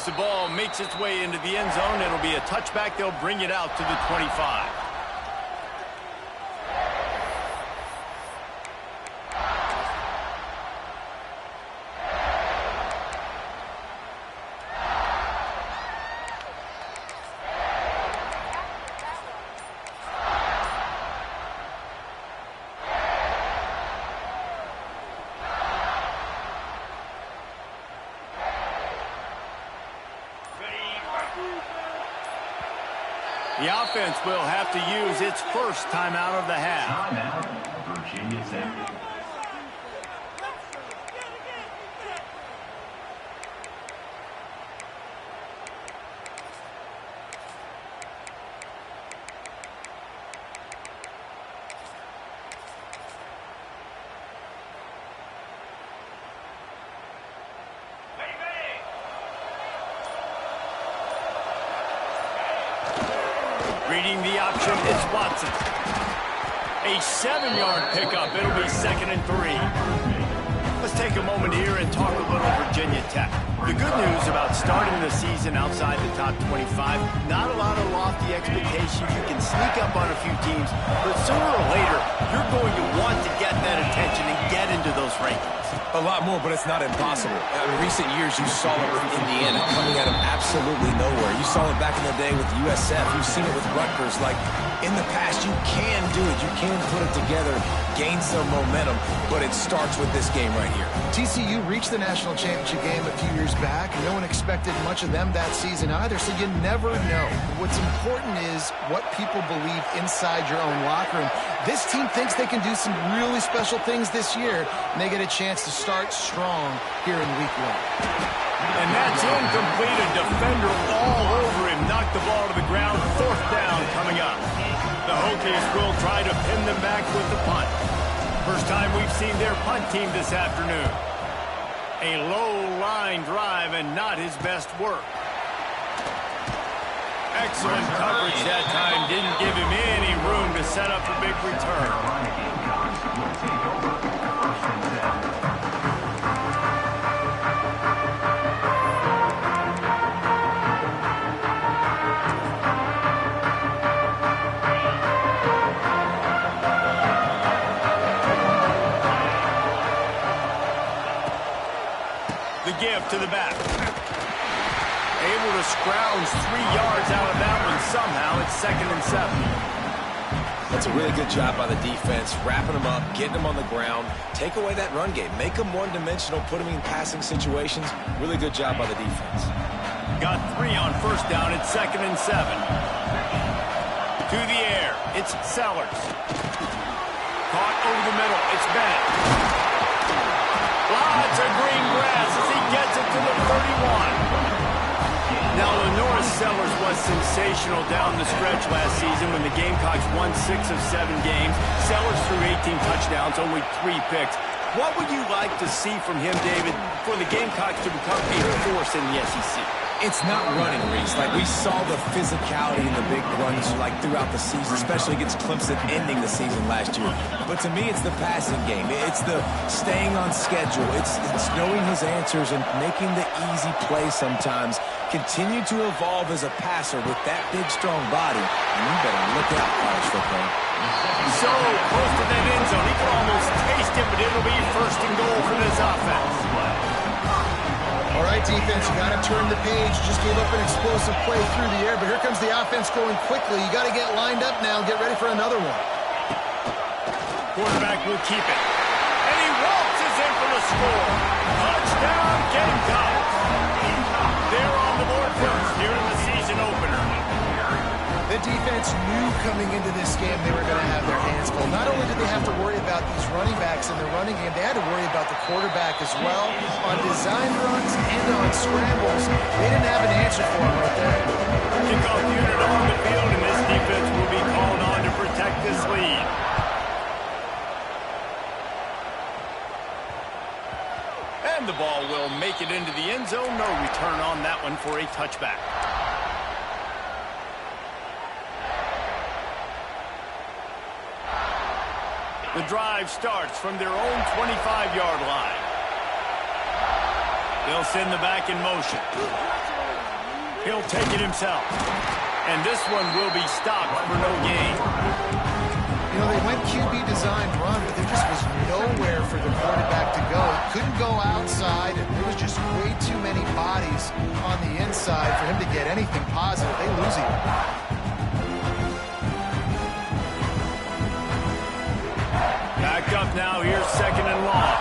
As the ball makes its way into the end zone, it'll be a touchback. They'll bring it out to the 25. The offense will have to use its first timeout of the half. Timeout, Virginia Tech. Reading the option, it's Watson. A 7-yard pickup. It'll be 2nd and 3. Let's take a moment here and talk a little Virginia Tech. The good news about starting the season outside the top 25, not a lot of lofty expectations. You can sneak up on a few teams, but sooner or later, you're going to want to get that attention and get into those rankings. A lot more, but it's not impossible. In recent years, you saw it with Indiana coming out of absolutely nowhere. You saw it back in the day with USF. You've seen it with Rutgers. Like, in the past, you can do it. You can put it together, gain some momentum, but it starts with this game right here. TCU reached the national championship game a few years back. No one expected much of them that season either, so you never know. What's important is what people believe inside your own locker room. This team thinks they can do some really special things this year, and they get a chance to start strong here in week 1. And that's incomplete. A defender all over him. Knocked the ball to the ground. 4th down coming up. The Hokies will try to pin them back with the punt. First time we've seen their punt team this afternoon. A low line drive and not his best work. Excellent coverage that time. Didn't give him any room to set up a big return. Give to the back. Able to scrounge 3 yards out of that one somehow. It's 2nd and 7. That's a really good job by the defense, wrapping them up, getting them on the ground, take away that run game, make them one-dimensional, put them in passing situations. Really good job by the defense. Got 3 on 1st down. It's 2nd and 7. To the air. It's Sellers. Caught over the middle. It's Bennett. Lots of green grass as he gets it to the 31. Now, Lenoris Sellers was sensational down the stretch last season when the Gamecocks won 6 of 7 games. Sellers threw 18 touchdowns, only 3 picks. What would you like to see from him, David, for the Gamecocks to become a force in the SEC? It's not running, Reese. Like, we saw the physicality in the big runs, like, throughout the season, especially against Clemson ending the season last year. But to me, it's the passing game. It's the staying on schedule. It's knowing his answers and making the easy play sometimes. Continue to evolve as a passer with that big, strong body. And you better look out, college football. So close to that end zone. He can almost taste it, but it'll be 1st and goal for this offense. All right, defense, you got to turn the page. Just gave up an explosive play through the air, but here comes the offense going quickly. You got to get lined up now and get ready for another one. Quarterback will keep it. And he waltzes in for the score. Touchdown, Gamecocks. They're on the board first here in the season opener. The defense knew coming into this game they were going to have their hands full. Not only did they have to worry about these running backs in the running game, they had to worry about the quarterback as well. On design runs and on scrambles, they didn't have an answer for him right there. Kickoff unit on the field, and this defense will be called on to protect this lead. And the ball will make it into the end zone. No return on that one for a touchback. The drive starts from their own 25-yard line. They'll send the back in motion. He'll take it himself. And this one will be stopped for no gain. You know, they went QB design run, but there just was nowhere for the quarterback to go. He couldn't go outside, and there was just way too many bodies on the inside for him to get anything positive. They lose it. Back up now. Here's 2nd and long.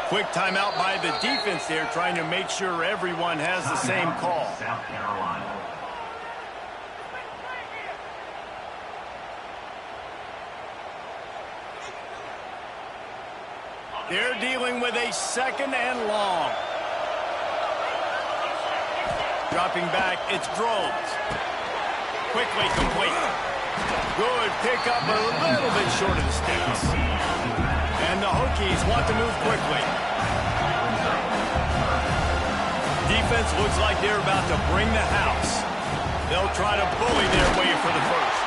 Quick timeout by the defense there, trying to make sure everyone has the same call. South Carolina. They're dealing with a 2nd and long. Dropping back, it's Groves. Quickly complete. Good pickup, a little bit short of the sticks. And the Hokies want to move quickly. Defense looks like they're about to bring the house. They'll try to bully their way for the first.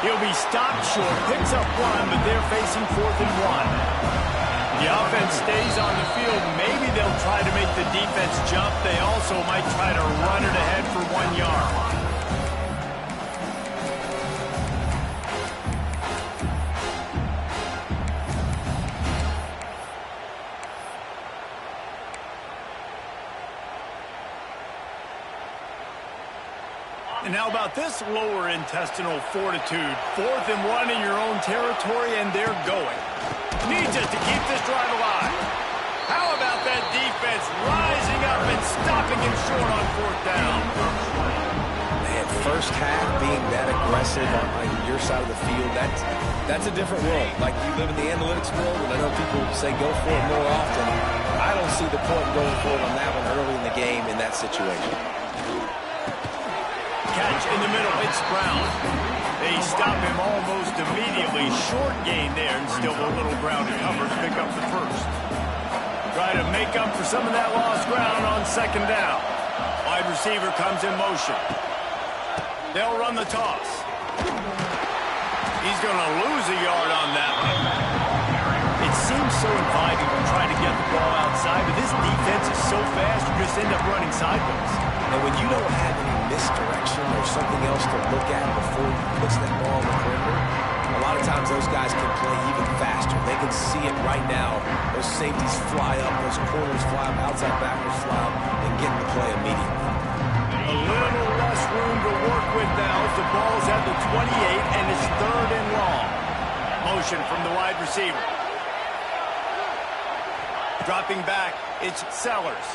He'll be stopped short, picks up 1, but they're facing 4th and 1. The offense stays on the field. Maybe they'll try to make the defense jump. They also might try to run it ahead for 1 yard. And how about this lower intestinal fortitude? 4th and 1 in your own territory, and they're going. Needs it to keep this drive alive. How about that defense rising up and stopping him short on 4th down? Man, first half being that aggressive on your side of the field, that's a different world. Like, you live in the analytics world, and I know people say go for it more often. I don't see the point going for it on that one early in the game in that situation. Catch in the middle, it's Brown. They stop him almost immediately. Short gain there, and still a little ground to cover to pick up the first. Try to make up for some of that lost ground on 2nd down. Wide receiver comes in motion. They'll run the toss. He's going to lose a yard on that one. It seems so inviting to try to get the ball outside, but this defense is so fast, you just end up running sideways. And when you don't have any misdirection or something else to look at before he puts that ball on the perimeter, a lot of times those guys can play even faster. They can see it right now. Those safeties fly up, those corners fly up, outside backers fly up, and get in the play immediately. A little less room to work with now as the ball's at the 28, and it's 3rd and long. Motion from the wide receiver. Dropping back, it's Sellers.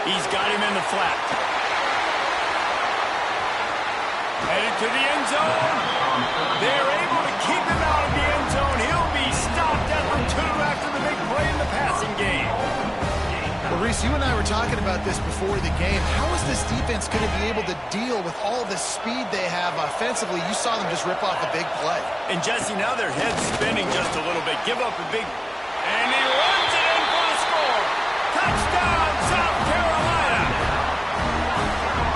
He's got him in the flat. Headed to the end zone. They're able to keep him out of the end zone. He'll be stopped at the 2 after the big play in the passing game. Well, Reese, you and I were talking about this before the game. How is this defense going to be able to deal with all the speed they have offensively? You saw them just rip off a big play. And Jesse, now their head's spinning just a little bit. Give up a big... And he runs it in for the score. Touchdown, South Carolina.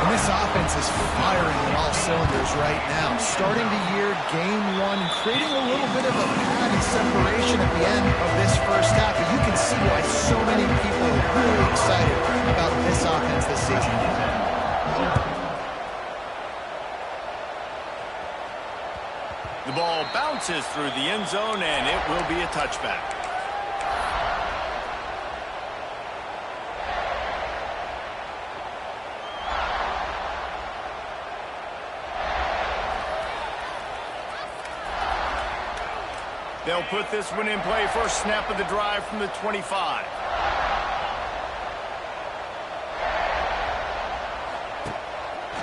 And this offense is firing on all cylinders right now. Starting the year, game 1, creating a little bit of a pad and separation at the end of this first half. But you can see why so many people are really excited about this offense this season. The ball bounces through the end zone, and it will be a touchback. They'll put this one in play. First snap of the drive from the 25.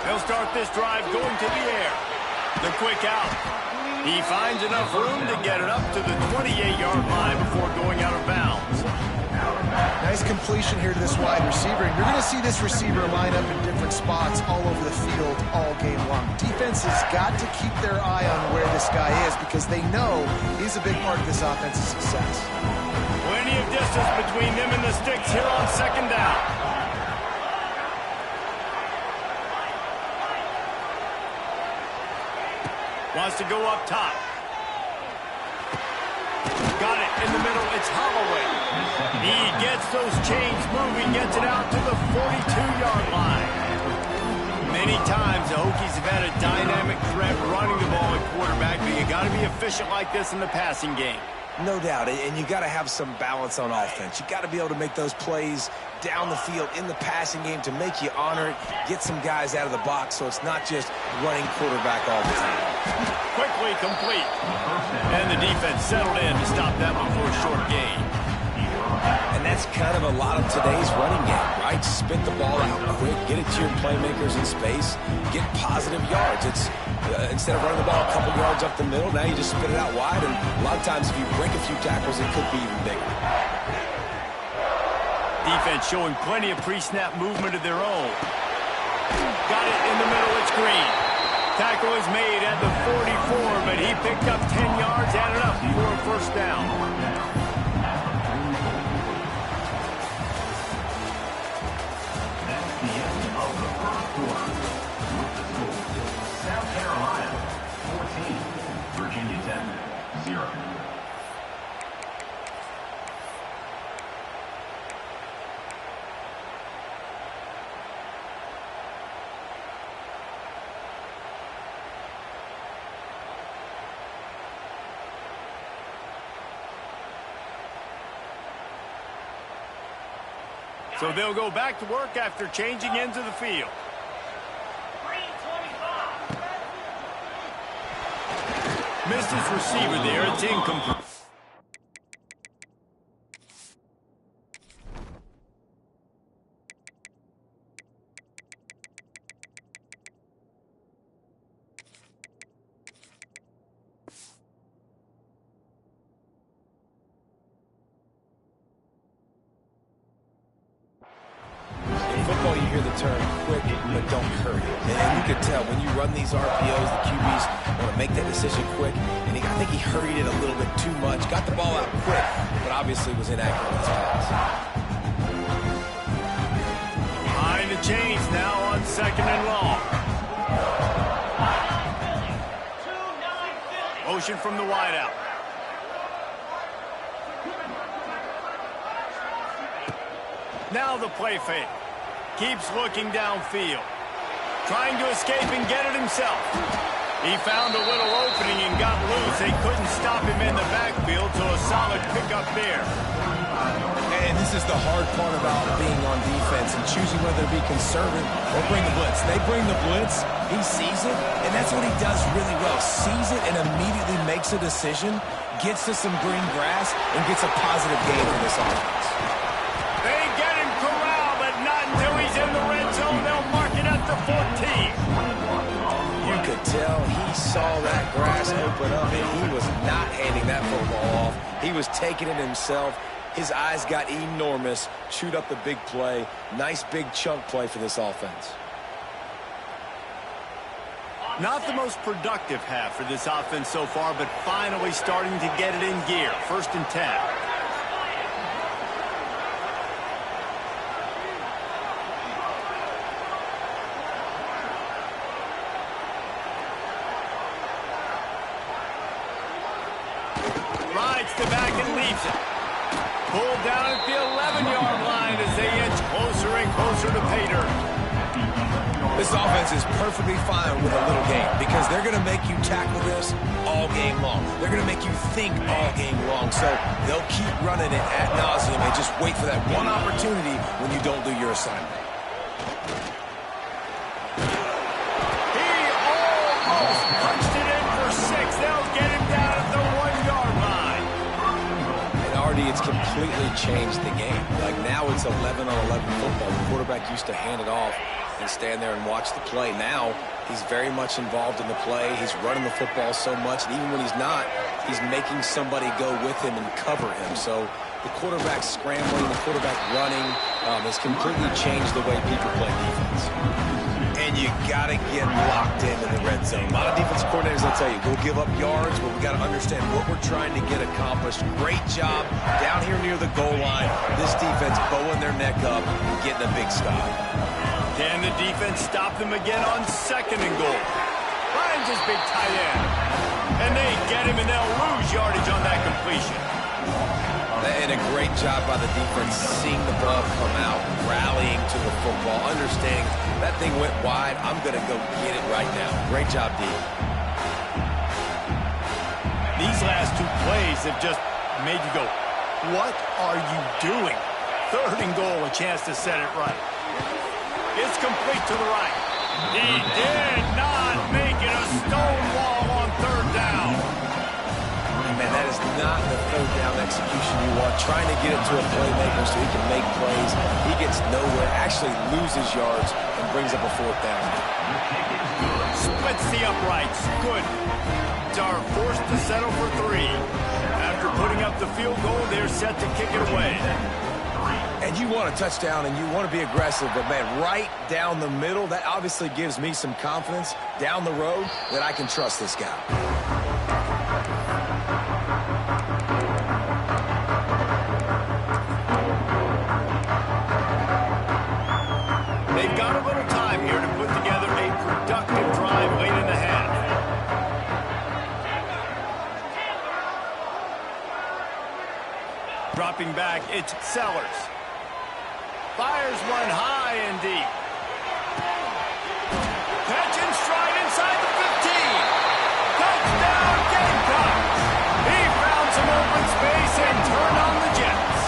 They'll start this drive going to the air. The quick out. He finds enough room to get it up to the 28-yard line before going out of bounds. Nice completion here to this wide receiver. And you're going to see this receiver line up in different spots all over the field all game long. Defense has got to keep their eye on where this guy is because they know he's a big part of this offense's success. Plenty of distance between them and the sticks here on 2nd down. Wants to go up top. Got it in the middle. It's Holloway. He gets those chains moving, gets it out to the 42-yard line. Many times the Hokies have had a dynamic threat running the ball at quarterback, but you got to be efficient like this in the passing game. No doubt, and you got to have some balance on offense. You got to be able to make those plays down the field in the passing game to make you honor it, get some guys out of the box so it's not just running quarterback all the time. Quickly complete. And the defense settled in to stop that one for a short gain. And that's kind of a lot of today's running game, right? Spit the ball out quick, get it to your playmakers in space, get positive yards. It's instead of running the ball a couple yards up the middle, now you just spit it out wide, and a lot of times if you break a few tackles, it could be even bigger. Defense showing plenty of pre-snap movement of their own. Got it in the middle, it's Green. Tackle is made at the 44, but he picked up 10 yards, added up for a first down. That's the end of the first quarter. With the score, South Carolina 14, Virginia Tech 0. So they'll go back to work after changing into the field. Missed his receiver there. It's incomplete. Football, you hear the term quick, but don't hurry. And you can tell when you run these RPOs, the QBs want to make that decision quick. And I think he hurried it a little bit too much. Got the ball out quick, but obviously was inaccurate in his pass. Behind the chains now on second and long. Motion from the wideout. Now the play fake. Keeps looking downfield. Trying to escape and get it himself. He found a little opening and got loose. They couldn't stop him in the backfield, so a solid pickup there. And this is the hard part about being on defense and choosing whether to be conservative or bring the blitz. They bring the blitz, he sees it, and that's what he does really well. Sees it and immediately makes a decision, gets to some green grass, and gets a positive gain for this offense. They get him corralled, but not until he's in the red zone. They'll mark it at the 14. You could tell he saw that grass open up, and he was not handing that football off. He was taking it himself. His eyes got enormous, chewed up the big play. Nice big chunk play for this offense. Not the most productive half for this offense so far, but finally starting to get it in gear. 1st and 10. Rides to back and leaves it. Pulled down at the 11-yard line as they inch closer and closer to pay dirt. This offense is perfectly fine with a little game because they're going to make you tackle this all game long. They're going to make you think all game long. So they'll keep running it ad nauseum and just wait for that one opportunity when you don't do your assignment. He almost punched it in for 6. They'll get him down at the 1-yard line. And already it's completely changed the game. Like now it's 11-on-11 football. The quarterback used to hand it off and stand there and watch the play. Now he's very much involved in the play. He's running the football so much, and even when he's not, he's making somebody go with him and cover him. So the quarterback scrambling, the quarterback running has completely changed the way people play defense. And you got to get locked into the red zone. A lot of defensive coordinators will tell you, we'll give up yards, but we got to understand what we're trying to get accomplished. Great job down here near the goal line. This defense bowing their neck up and getting a big stop. Can the defense stop them again on 2nd and goal? Finds his big tight end. And they get him, and they'll lose yardage on that completion. And a great job by the defense seeing the ball come out, rallying to the football, understanding that thing went wide. I'm going to go get it right now. Great job, D. These last two plays have just made you go, what are you doing? 3rd and goal, a chance to set it right. It's complete to the right. He did not make it a stone wall on 3rd down. Man, that is not the 3rd down execution you want. Trying to get it to a playmaker so he can make plays. He gets nowhere, actually loses yards, and brings up a 4th down. Splits the uprights. Good. Are forced to settle for 3. After putting up the field goal, they're set to kick it away. And you want a touchdown and you want to be aggressive, but man, right down the middle, that obviously gives me some confidence down the road that I can trust this guy. They've got a little time here to put together a productive drive late in the half. Dropping back, it's Sellers. Fires one high and deep. Catch and stride inside the 15. Touchdown, Gamecocks. He found some open space and turned on the Jets.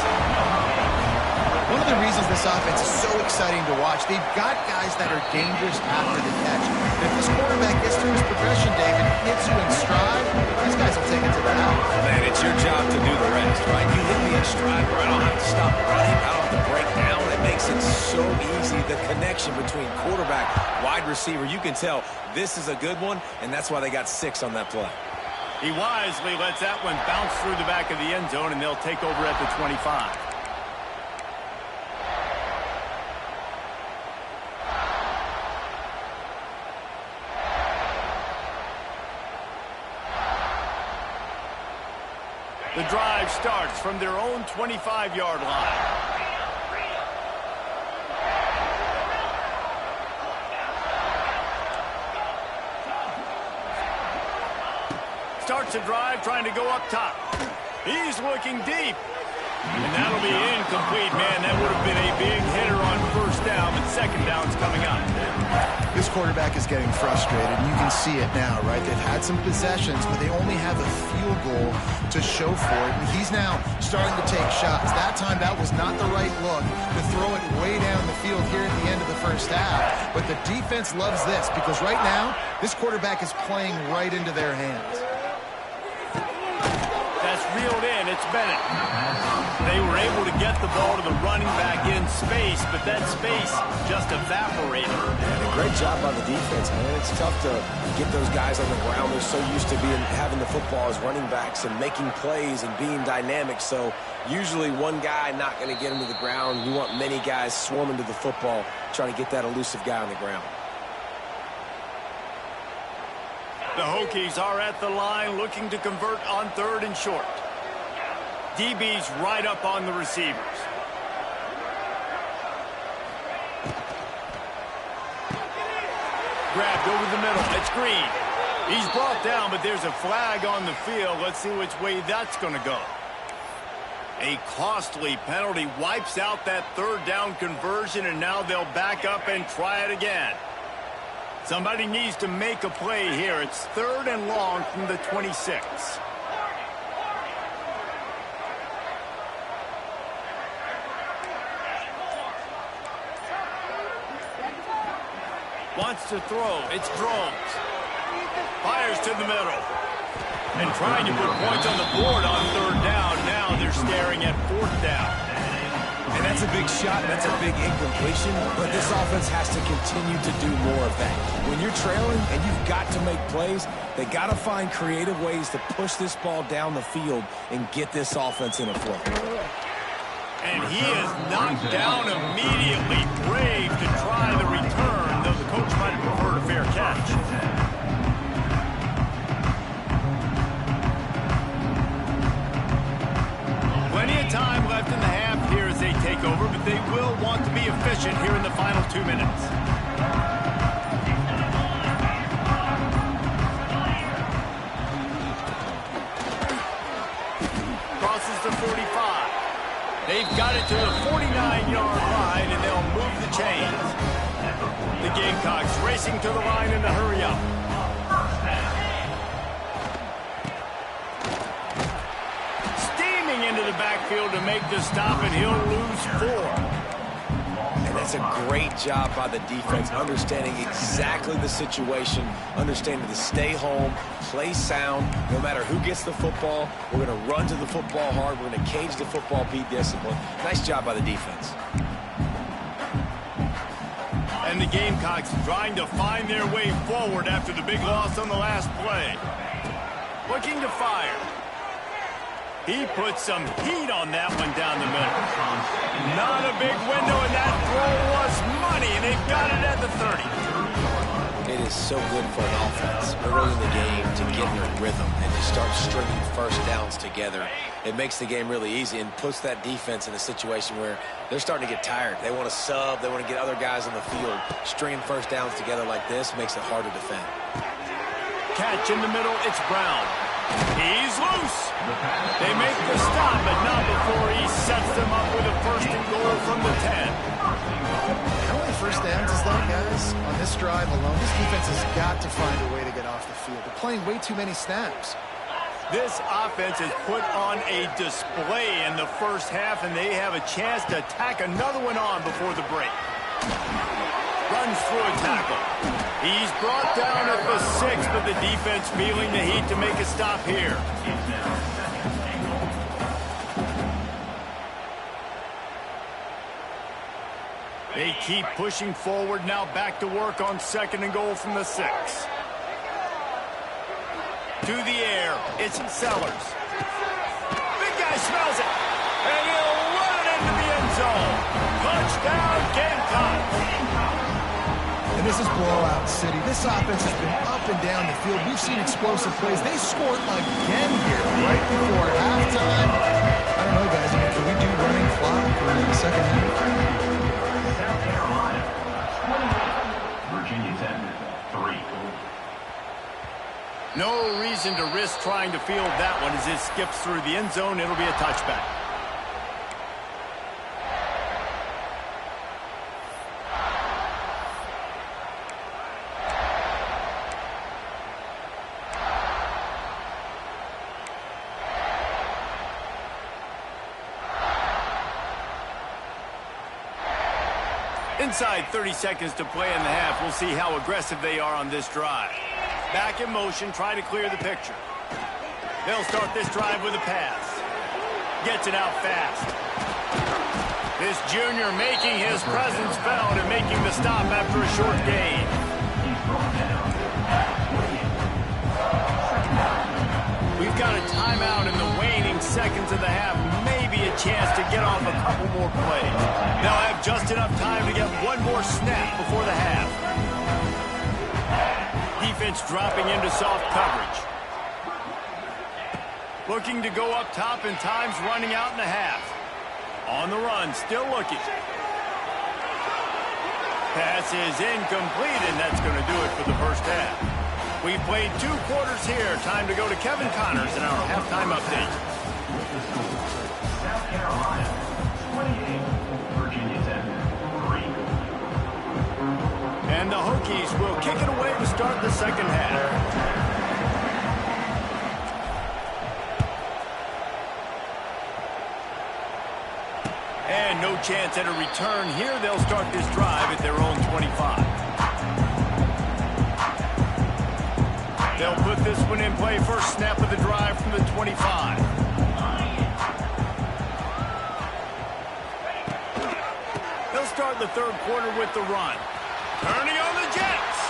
One of the reasons this offense is so exciting to watch, they've got guys that are dangerous after the catch. And if this quarterback gets through his progression, David, hits you in stride, these guys will take it to the house. Man, it's your job to do the rest, right? You hit me in stride where I don't have to stop running, I don't have to break down. It makes it so easy, the connection between quarterback, wide receiver. You can tell this is a good one, and that's why they got 6 on that play. He wisely lets that one bounce through the back of the end zone, and they'll take over at the 25. The drive starts from their own 25-yard line. Starts the drive trying to go up top. He's looking deep. And that'll be incomplete, man. That would have been a big hitter on 1st down, but 2nd down's coming up. This quarterback is getting frustrated, and you can see it now, right? They've had some possessions, but they only have a field goal to show for it, and he's now starting to take shots. That time, that was not the right look to throw it way down the field here at the end of the 1st half, but the defense loves this because right now, this quarterback is playing right into their hands. That's reeled in. It's Bennett. They were able to get the ball to the running back in space, but that space just evaporated. And a great job by the defense, man. It's tough to get those guys on the ground. They're so used to having the football as running backs and making plays and being dynamic. So usually one guy not going to get him to the ground. You want many guys swarming to the football, trying to get that elusive guy on the ground. The Hokies are at the line looking to convert on 3rd and short. DB's right up on the receivers. Grabbed over the middle. It's Green. He's brought down, but there's a flag on the field. Let's see which way that's going to go. A costly penalty wipes out that 3rd down conversion, and now they'll back up and try it again. Somebody needs to make a play here. It's 3rd and long from the 26. Wants to throw. It's Drones. Fires to the middle. And trying to put points on the board on 3rd down. Now they're staring at 4th down. And that's a big shot, that's a big incompletion, but this offense has to continue to do more of that. When you're trailing and you've got to make plays, they got to find creative ways to push this ball down the field and get this offense in a flow. And he is knocked down immediately. Brave to try the return, though the coach might have preferred a fair catch. Plenty of time left in the half here as they take over, but they will want to be efficient here in the final 2 minutes. Crosses the 45. They've got it to the 49-yard line, and they'll move the chains. The Gamecocks racing to the line in a hurry-up. Steaming into the backfield to make the stop, and he'll lose 4. And that's a great job by the defense, understanding exactly the situation, understanding to stay home, play sound. No matter who gets the football, we're going to run to the football hard. We're going to cage the football, be disciplined. Nice job by the defense. And the Gamecocks trying to find their way forward after the big loss on the last play. Looking to fire. He put some heat on that one down the middle. Not a big window, and that throw was money, and they've got it at the 30. It is so good for an offense early in the game to get in a rhythm and to start stringing first downs together. It makes the game really easy and puts that defense in a situation where they're starting to get tired. They want to sub. They want to get other guys on the field. Stringing first downs together like this makes it hard to defend. Catch in the middle. It's Brown. He's loose. They make the stop, but not before he sets them up with a 1st and goal from the 10. How many first downs is that, guys? On this drive alone, this defense has got to find a way to get off the field. They're playing way too many snaps. This offense has put on a display in the first half, and they have a chance to tack another one on before the break. Runs through a tackle. He's brought down at the 6, but the defense feeling the heat to make a stop here. They keep pushing forward, now back to work on 2nd and goal from the 6. To the air, it's Sellers. Big guy smells it, and he'll run it into the end zone. Touchdown, Gamecocks. And this is blowout city. This offense has been up and down the field. We've seen explosive plays. They scored again here right before halftime. I don't know, guys. I mean, can we do running clock for the second half? South Carolina, 28. Virginia Tech, 3. No reason to risk trying to field that one as it skips through the end zone. It'll be a touchback. Inside 30 seconds to play in the half. We'll see how aggressive they are on this drive. Back in motion, try to clear the picture. They'll start this drive with a pass. Gets it out fast. This junior making his presence felt and making the stop after a short gain. We've got a timeout in the waning seconds of the half. Maybe a chance to get off a couple more plays. They'll have just enough time to get one more snap before the half. Defense dropping into soft coverage. Looking to go up top, and time's running out in the half. On the run, still looking. Pass is incomplete, and that's going to do it for the first half. We've played 2 quarters here. Time to go to Kevin Connors in our halftime update. South Carolina, 28. Virginia Tech, 3. And the Hokies will kick it away to start the second half. And no chance at a return here. They'll start this drive at their own 25. They'll put this one in play. First snap of the drive from the 25. They'll start the third quarter with the run. Turning on the Jets.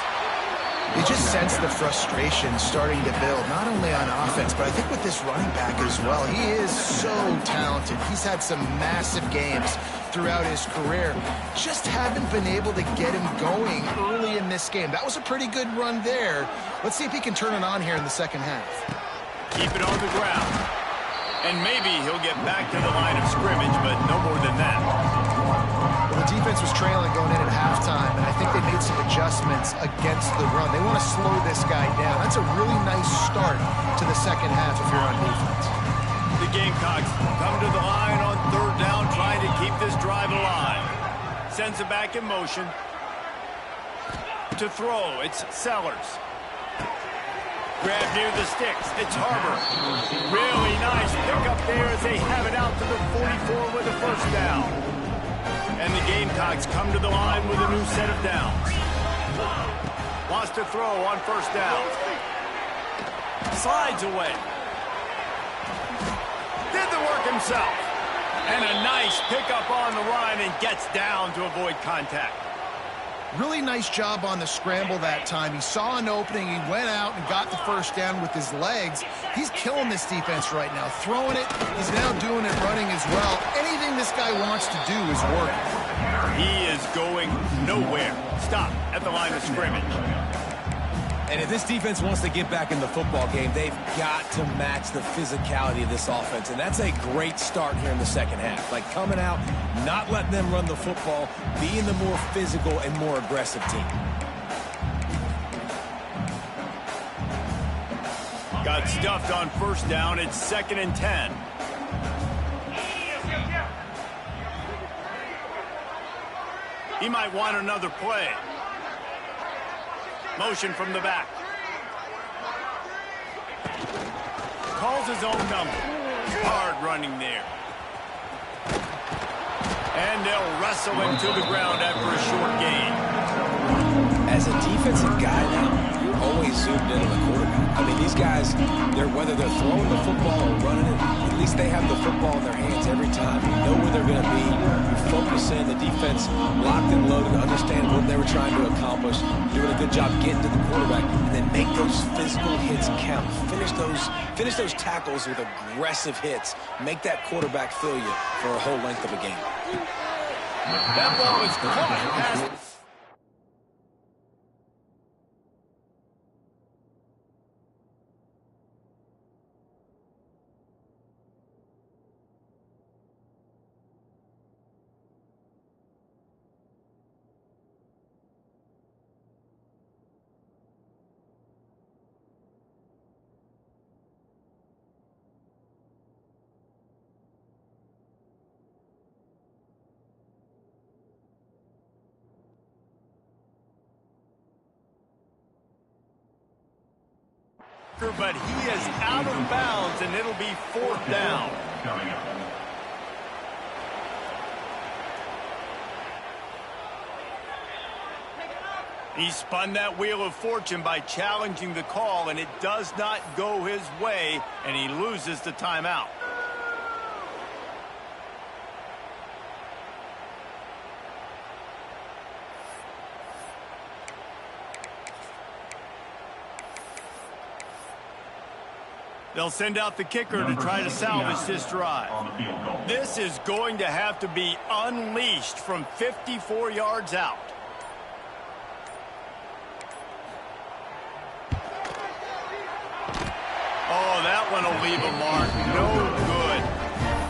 You just sense the frustration starting to build, not only on offense, but I think with this running back as well. He is so talented. He's had some massive games throughout his career. Just haven't been able to get him going early in this game. That was a pretty good run there. Let's see if he can turn it on here in the second half. Keep it on the ground. And maybe he'll get back to the line of scrimmage, but no more than that. Well, the defense was trailing going in at halftime, and I think they made some adjustments against the run. They want to slow this guy down. That's a really nice start to the second half if you're on defense. The Gamecocks come to the line on third down, trying to keep this drive alive. Sends it back in motion. To throw, it's Sellers. Grab near the sticks, it's Harbor. Really nice pickup there as they have it out to the 44 with a first down. And the Gamecocks come to the line with a new set of downs. Wants to throw on first down. Slides away. Did the work himself. And a nice pickup on the line and gets down to avoid contact. Really nice job on the scramble that time. He saw an opening, he went out and got the first down with his legs. He's killing this defense right now. Throwing it, he's now doing it running as well. Anything this guy wants to do is working. He is going nowhere. Stop at the line of scrimmage. And if this defense wants to get back in the football game, they've got to match the physicality of this offense. And that's a great start here in the second half. Like coming out, not letting them run the football, being the more physical and more aggressive team. Got stuffed on first down. It's 2nd and 10. He might want another play. Motion from the back. Calls his own number. Hard running there. And they'll wrestle him to the ground after a short gain. As a defensive guy now, you're always zoomed in on the quarterback. I mean, these guys, whether they're throwing the football or running it, at least they have the football in their hands every time. You know where they're going to be. You focus in. The defense locked and loaded, understand what they were trying to accomplish, doing a good job getting to the quarterback, and then make those physical hits count. Finish those tackles with aggressive hits. Make that quarterback feel you for a whole length of a game. That ball is caught past. But he is out of bounds, and it'll be 4th down. He spun that wheel of fortune by challenging the call, and it does not go his way, and he loses the timeout. They'll send out the kicker to try to salvage this drive. This is going to have to be unleashed from 54 yards out. Oh, that one will leave a mark. No good.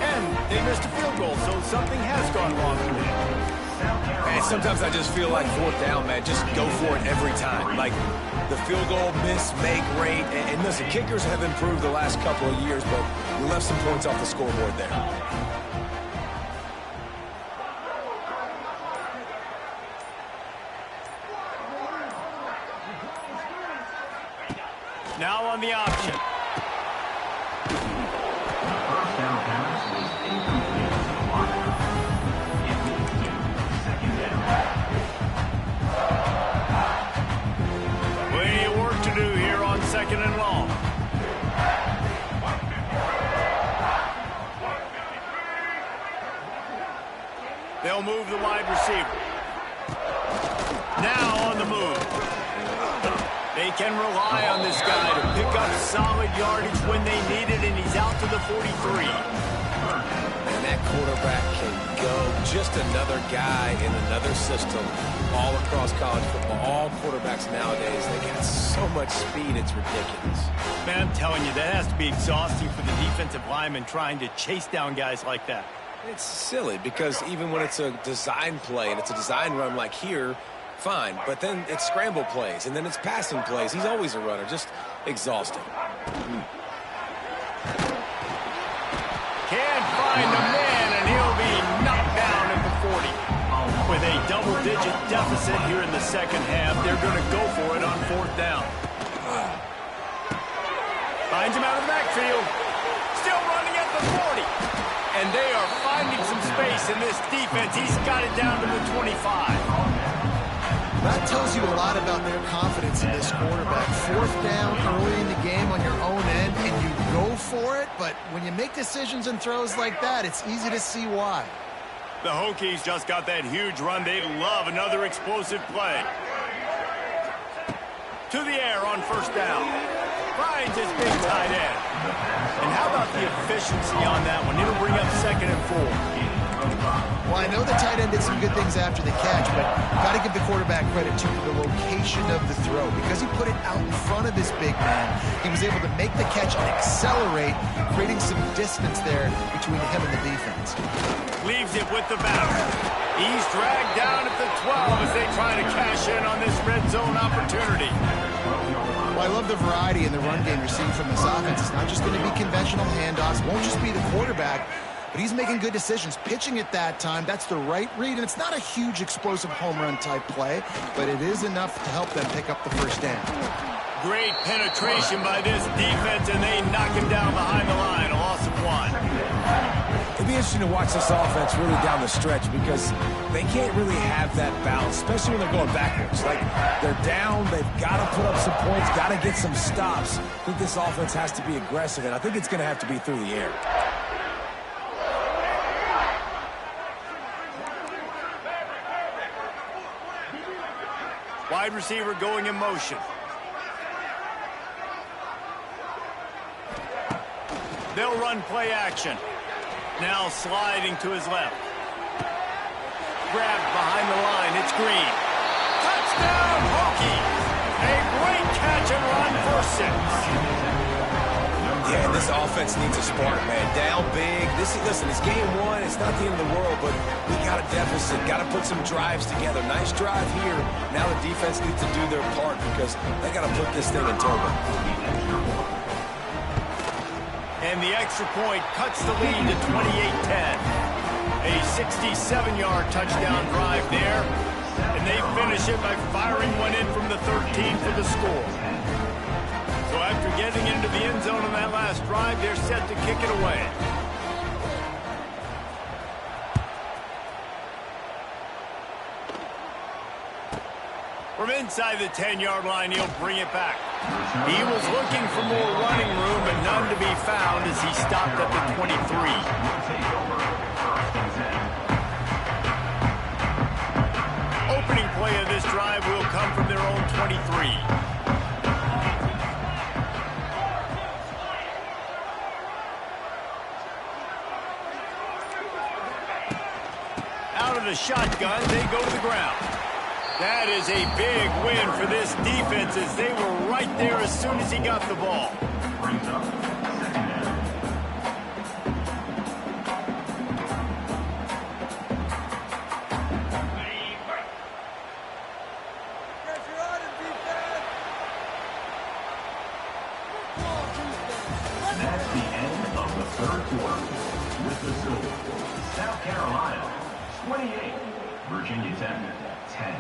And they missed a field goal, so something has gone wrong today. Man, sometimes I just feel like 4th down, man. Just go for it every time. Like, the field goal, miss, make, rate. And listen, kickers have improved the last couple of years, but we left some points off the scoreboard there. Now on the option. First down pass was incomplete to the line. It moves to 2nd down. Plenty of work to do here on 2nd and long. They'll move the wide receiver. Now on the move. They can rely on this guy to pick up solid yardage when they need it, and he's out to the 43. And that quarterback can go. Just another guy in another system all across college football. All quarterbacks nowadays, they got so much speed, it's ridiculous. Man, I'm telling you, that has to be exhausting for the defensive lineman trying to chase down guys like that. It's silly because even when it's a design play and it's a design run like here, fine, but then it's scramble plays, and then it's passing plays. He's always a runner, just exhausting. Can't find the man, and he'll be knocked down at the 40. With a double-digit deficit here in the second half, they're going to go for it on fourth down. Finds him out of the backfield. Still running at the 40. And they are finding some space in this defense. He's got it down to the 25. That tells you a lot about their confidence in this quarterback. Fourth down early in the game on your own end, and you go for it, but when you make decisions and throws like that, it's easy to see why. The Hokies just got that huge run. They'd love another explosive play. To the air on first down. Finds his big tight end. And how about the efficiency on that one? It'll bring up 2nd and 4. Well, I know the tight end did some good things after the catch, but got to give the quarterback credit to the location of the throw. Because he put it out in front of his big man, he was able to make the catch and accelerate, creating some distance there between him and the defense. Leaves it with the batter. He's dragged down at the 12 as they try to cash in on this red zone opportunity. Well, I love the variety in the run game you're seeing from this offense. It's not just going to be conventional handoffs. It won't just be the quarterback, but he's making good decisions. Pitching at that time, that's the right read, and it's not a huge explosive home run type play, but it is enough to help them pick up the first down. Great penetration by this defense, and they knock him down behind the line. A loss of 1. It'll be interesting to watch this offense really down the stretch because they can't really have that balance, especially when they're going backwards. Like, they're down, they've got to put up some points, got to get some stops. I think this offense has to be aggressive, and I think it's going to have to be through the air. Wide receiver going in motion. They'll run play action. Now sliding to his left. Grabbed behind the line. It's Green. Touchdown, Hokies! A great catch and run for 6. Yeah, this offense needs a spark, man. Down big. Listen, it's game 1. It's not the end of the world, but we got a deficit. Got to put some drives together. Nice drive here. Now the defense needs to do their part because they got to put this thing in turbo. And the extra point cuts the lead to 28-10. A 67-yard touchdown drive there. And they finish it by firing one in from the 13 for the score. So after getting into the end zone on that last drive, they're set to kick it away. From inside the 10-yard line, he'll bring it back. He was looking for more running room, but none to be found as he stopped at the 23. Opening play of this drive will come from their own 23. Out of the shotgun, they go to the ground. That is a big win for this defense as they were right there as soon as he got the ball. That's the end of the third quarter. With the score, South Carolina 28, Virginia Tech 10.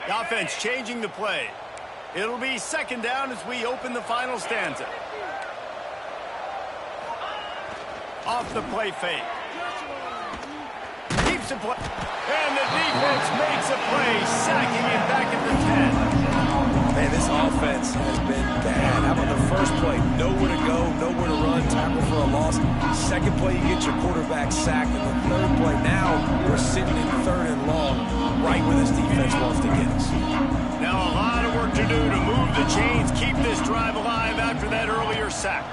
The offense changing the play. It'll be 2nd down as we open the final stanza. Off the play fake. Keeps the play. And the defense makes a play, sacking it back at the 10. Man, this offense has been bad. How about the first play? Nowhere to go, nowhere to run, tackle for a loss. Second play, you get your quarterback sacked. And the third play, now we're sitting in 3rd and long, right where this defense wants to get us. Now a lot of work to do to move the chains, keep this drive alive after that earlier sack.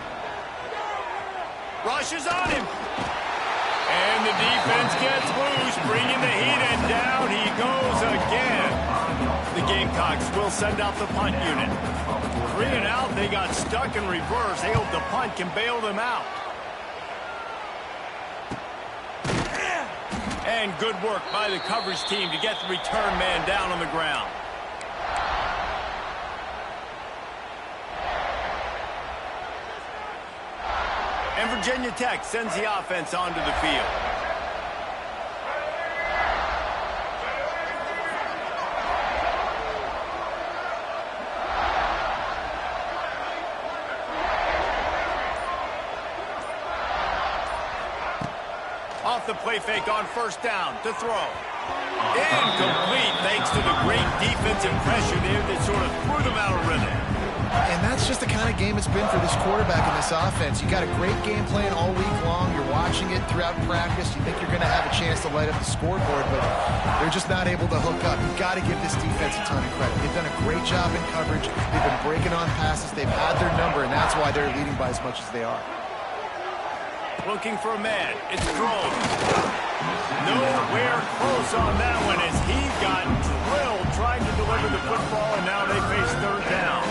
Rushes on him. And the defense gets loose, bringing the heat, and down he goes again. The Gamecocks will send out the punt unit. 3 and out, they got stuck in reverse. They hope the punt can bail them out. And good work by the coverage team to get the return man down on the ground. And Virginia Tech sends the offense onto the field. Off the play fake on first down to throw. Incomplete thanks to the great defensive pressure there that sort of threw them out of rhythm. And that's just the kind of game it's been for this quarterback in this offense. You got a great game plan all week long. You're watching it throughout practice. You think you're going to have a chance to light up the scoreboard, but they're just not able to hook up. You've got to give this defense a ton of credit. They've done a great job in coverage. They've been breaking on passes. They've had their number, and that's why they're leading by as much as they are. Looking for a man. It's Grove. Nowhere close on that one as he got drilled trying to deliver the football, and now they face third down.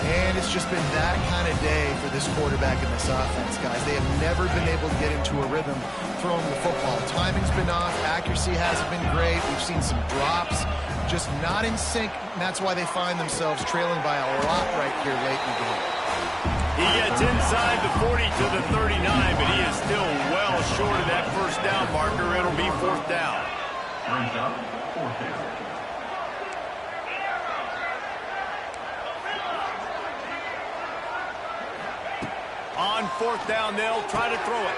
And it's just been that kind of day for this quarterback in this offense, guys. They have never been able to get into a rhythm throwing the football. Timing's been off. Accuracy hasn't been great. We've seen some drops, just not in sync, and that's why they find themselves trailing by a lot right here late in the game. He gets inside the 40 to the 39, but he is still well short of that first down marker. It'll be fourth down. Brings up fourth down. On fourth down, they'll try to throw it.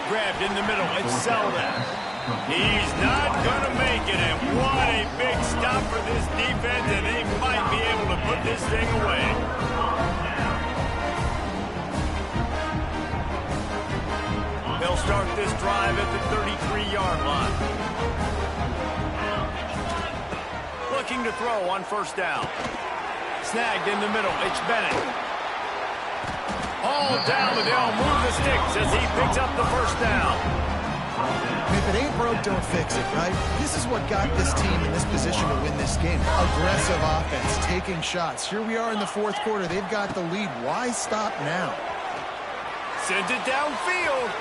Grabbed in the middle. It's Selden. He's not going to make it, and what a big stop for this defense, and they might be able to put this thing away. They'll start this drive at the 33-yard line. Looking to throw on first down. Snagged in the middle. It's Bennett. All down, but they'll move the sticks as he picks up the first down. If it ain't broke, don't fix it, right? This is what got this team in this position to win this game. Aggressive offense, taking shots. Here we are in the fourth quarter. They've got the lead. Why stop now? Sends it downfield.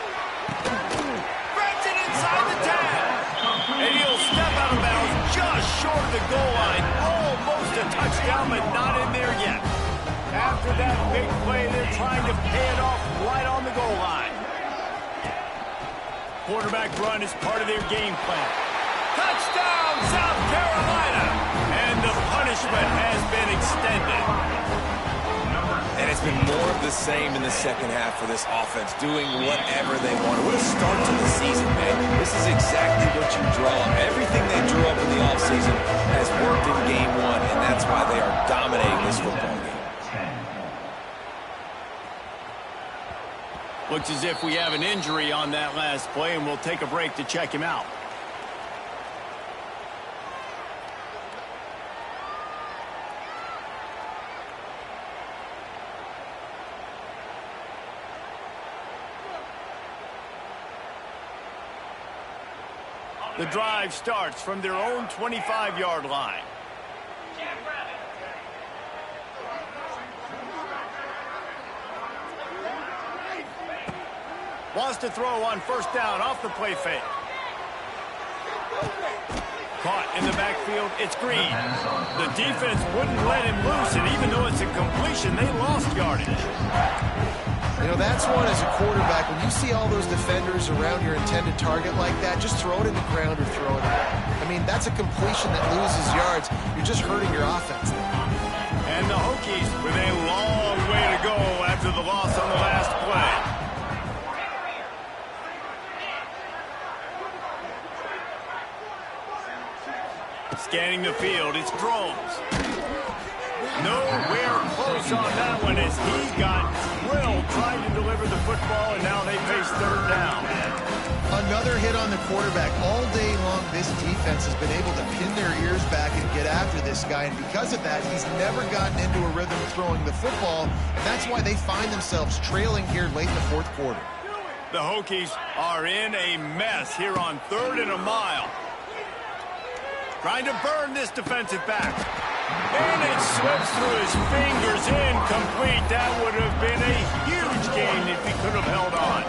Grabs it inside the 10. And he'll step out of bounds just short of the goal line. Almost a touchdown, but not in there yet. After that big play, they're trying to pay it off right on the goal line. Quarterback run is part of their game plan. Touchdown, South Carolina! And the punishment has been extended. And it's been more of the same in the second half for this offense, doing whatever they want. What a start to the season, man. This is exactly what you draw up. Everything they drew up in the offseason has worked in game one, and that's why they are dominating this football game. Looks as if we have an injury on that last play, and we'll take a break to check him out. The drive starts from their own 25-yard line. Wants to throw on first down off the play fake. Caught in the backfield. It's Green. The defense wouldn't let him loose, and even though it's a completion, they lost yardage. You know, that's one as a quarterback. When you see all those defenders around your intended target like that, just throw it in the ground or throw it away. I mean, that's a completion that loses yards. You're just hurting your offense. And the Hokies with a long way to go after the loss on the last play. Scanning the field, it's Drones. Nowhere close on that one as he got drilled trying to deliver the football, and now they face third down. Another hit on the quarterback. All day long, this defense has been able to pin their ears back and get after this guy, and because of that, he's never gotten into a rhythm throwing the football, and that's why they find themselves trailing here late in the fourth quarter. The Hokies are in a mess here on 3rd and a mile. Trying to burn this defensive back. And it slips through his fingers, incomplete. That would have been a huge gain if he could have held on.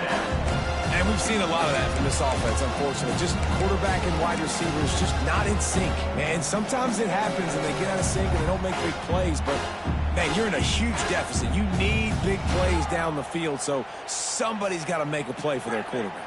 And we've seen a lot of that from this offense, unfortunately. Just quarterback and wide receivers just not in sync, man. Sometimes it happens and they get out of sync and they don't make big plays, but Man, you're in a huge deficit. You need big plays down the field, so somebody's got to make a play for their quarterback.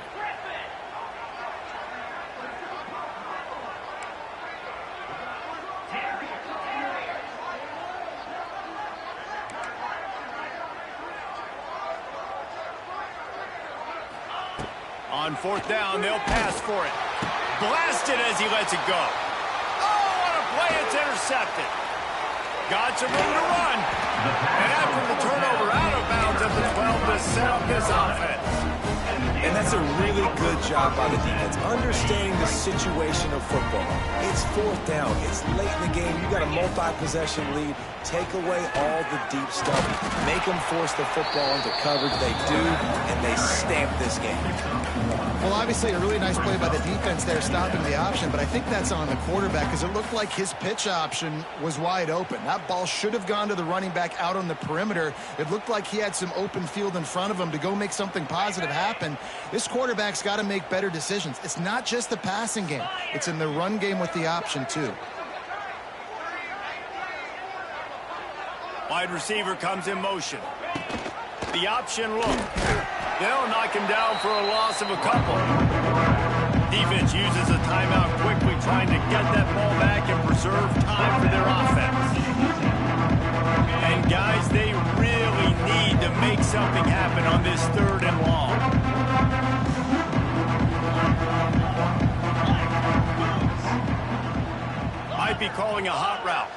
On fourth down, they'll pass for it. Blasted as he lets it go. Oh, what a play. It's intercepted. Got some room to run. And after the turnover out of bounds at the 12 to set up this offense. And that's a really good job by the defense, understanding the situation of football. It's fourth down. It's late in the game. You got a multi-possession lead. Take away all the deep stuff. Make them force the football into coverage. They do, and they stamp this game. Well, obviously, a really nice play by the defense there, stopping the option, but I think that's on the quarterback because it looked like his pitch option was wide open. That ball should have gone to the running back out on the perimeter. It looked like he had some open field in front of him to go make something positive happen. This quarterback's got to make better decisions. It's not just the passing game. It's in the run game with the option, too. Wide receiver comes in motion. The option look. They'll knock him down for a loss of a couple. Defense uses a timeout quickly, trying to get that ball back and preserve time for their offense. And guys, they really need to make something happen on this third and long. Might be calling a hot route.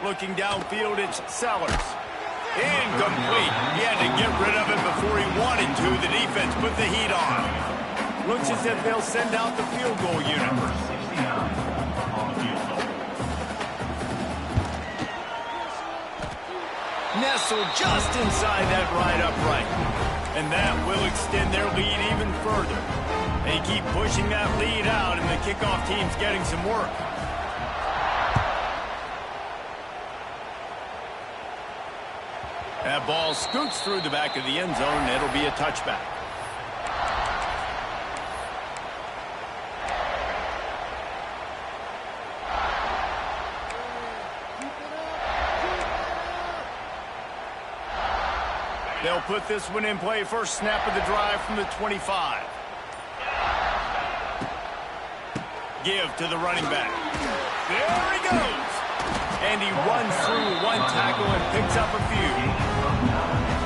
Looking downfield, it's Sellers. Incomplete. He had to get rid of it before he wanted to. The defense put the heat on. Looks as if they'll send out the field goal unit. Nestled just inside that right upright. And that will extend their lead even further. They keep pushing that lead out, and the kickoff team's getting some work. That ball scoots through the back of the end zone, and it'll be a touchback. They'll put this one in play. First snap of the drive from the 25. Give to the running back. There he goes. And he runs through one tackle and picks up a few.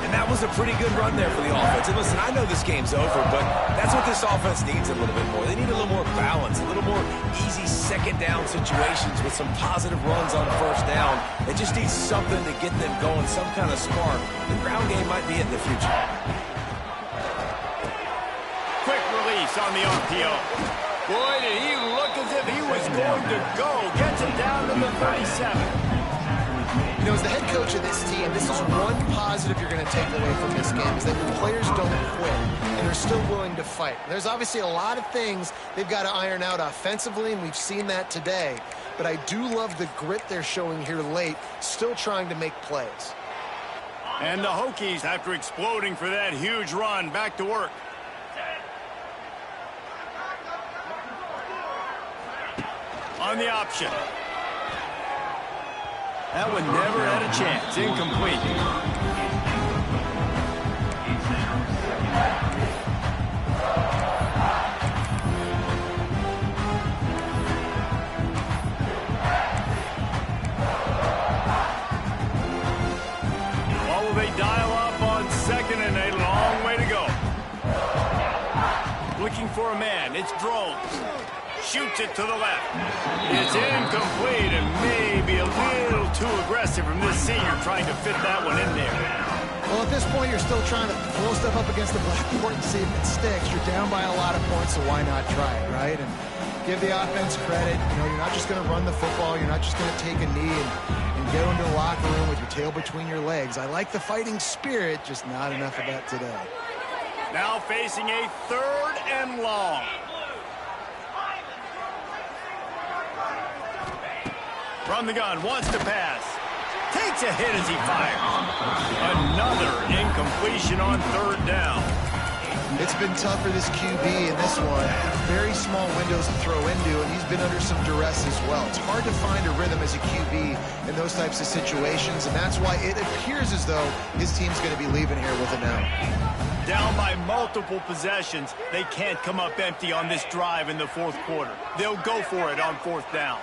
And that was a pretty good run there for the offense. And listen, I know this game's over, but that's what this offense needs a little bit more. They need a little more balance, a little more easy second down situations with some positive runs on first down. They just need something to get them going, some kind of spark. The ground game might be it in the future. Quick release on the RPO. Boy, did he look as if he was going to go. Gets him down to the 37. You know, as the head coach of this team, this is one positive you're going to take away from this game, is that your players don't quit, and they're still willing to fight. There's obviously a lot of things they've got to iron out offensively, and we've seen that today. But I do love the grit they're showing here late, still trying to make plays. And the Hokies, after exploding for that huge run, back to work. On the option. That one never had a chance. Incomplete. What will they dial up on second and a long way to go? Looking for a man. It's Drones. Shoots it to the left. It's incomplete and maybe a little too aggressive from this senior trying to fit that one in there. Well, at this point, you're still trying to throw stuff up against the blackboard and see if it sticks. You're down by a lot of points, so why not try it, right? And give the offense credit. You know, you're not just going to run the football. You're not just going to take a knee and go into the locker room with your tail between your legs. I like the fighting spirit, just not enough of that today. Now facing a third and long. From the gun, wants to pass. Takes a hit as he fires. Another incompletion on third down. It's been tough for this QB in this one. Very small windows to throw into, and he's been under some duress as well. It's hard to find a rhythm as a QB in those types of situations, and that's why it appears as though his team's going to be leaving here with an out. Down by multiple possessions, they can't come up empty on this drive in the fourth quarter. They'll go for it on fourth down.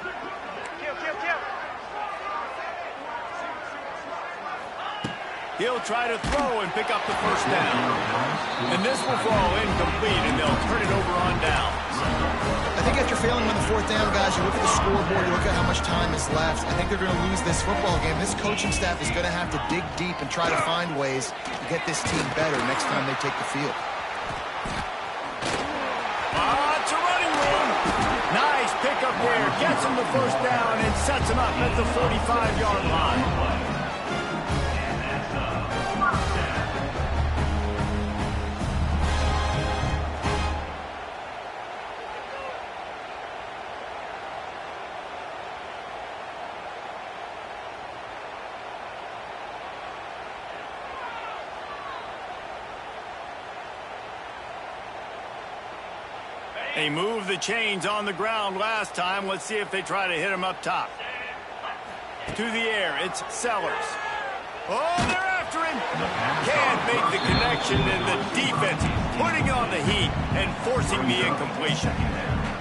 He'll try to throw and pick up the first down. And this will fall incomplete, and they'll turn it over on downs. I think after failing on the fourth down, guys, you look at the scoreboard, you look at how much time is left. I think they're going to lose this football game. This coaching staff is going to have to dig deep and try to find ways to get this team better next time they take the field. It's a running room. Nice pickup there. Gets him the first down and sets him up at the 45-yard line. They moved the chains on the ground last time. Let's see if they try to hit him up top. To the air, it's Sellers. Oh, they're after him. Can't make the connection, and the defense putting on the heat and forcing the incompletion.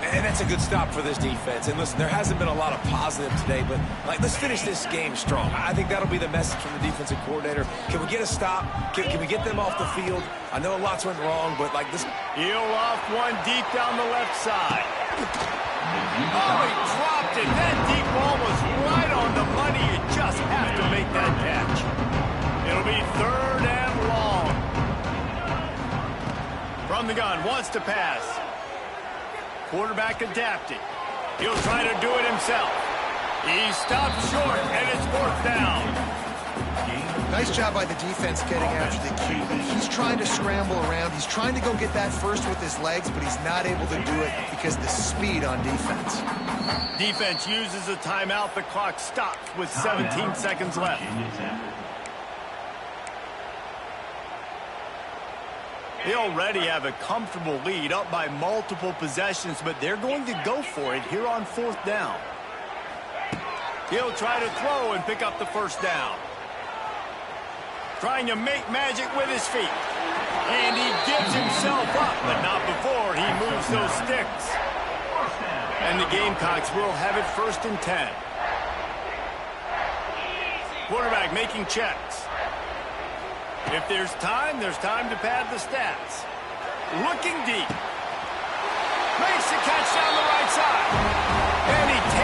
And that's a good stop for this defense. And listen, there hasn't been a lot of positive today, but let's finish this game strong. I think that'll be the message from the defensive coordinator. Can we get a stop? Can we get them off the field? I know a lot's went wrong, but this. He'll off one deep down the left side. Oh, he dropped it. That deep ball was right on the money. You just have to make that catch. It'll be third and long. From the gun, wants to pass. Quarterback adapting. He'll try to do it himself. He stopped short, and it's fourth down. Nice job by the defense getting after the QB. He's trying to scramble around. He's trying to go get that first with his legs, but he's not able to do it because of the speed on defense. Defense uses a timeout. The clock stops with 17 seconds left. They already have a comfortable lead, up by multiple possessions, but they're going to go for it here on fourth down. He'll try to throw and pick up the first down. Trying to make magic with his feet. And he gives himself up, but not before he moves those sticks. And the Gamecocks will have it first and 10. Quarterback making checks. If there's time to pad the stats. Looking deep. Makes the catch down the right side. And he takes